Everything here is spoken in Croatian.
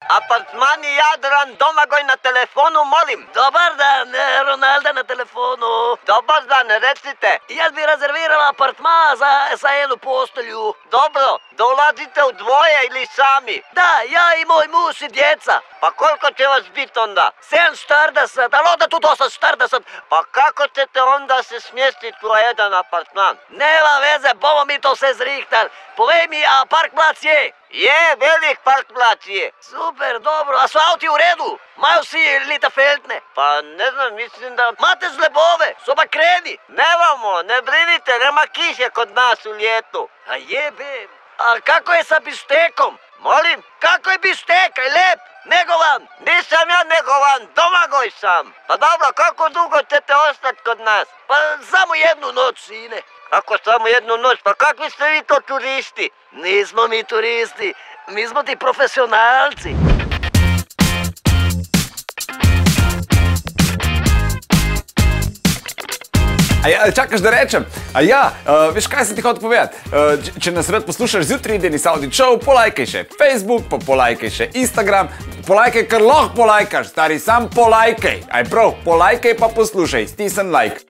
Apartmani Jadran, Domagoj na telefonu, molim. Dobar dan, Ronalda na telefonu. Dobar dan, recite. Jaz bi rezervirala apartma za jednu postelju. Dobro, dolazite u dvoje ili sami? Da, ja i moj muž i djeca. Pa koliko će vas biti onda? 740, ali onda tu 840. Pa kako ćete onda se smjestiti u jedan apartman? Nema veze, bomo mi to sve zrihtar. Povej mi, a parkplac je? Je, velik parkplac je. Super, dobro. A su auti u redu? Maju si lita feltne? Pa ne znam, mislim da... Mate zlebove, soba kreni. Nemamo, ne brinite, nema kiše kod nas u ljetu. A jebem. A kako je sa bištekom? Molim? Kako je bištek, je lep, negovan? Nisam ja negovan, Domagoj sam. Pa dobro, kako dugo ćete ostati kod nas? Pa samo jednu noć, sine. Ako samo jednu noć, pa kakvi ste vi to turisti? Nismo mi turisti, mi smo ti profesionalci. A ja, čakaš da rečem? A ja, veš kaj sem ti hotel povedati? Če nas rad poslušaš zjutraj, Deni Saudi Show, polajkaj še Facebook, pa polajkaj še Instagram, polajkaj, kar lahko polajkaš, stari, sam polajkaj. Aj prav, polajkaj pa poslušaj, stisni like.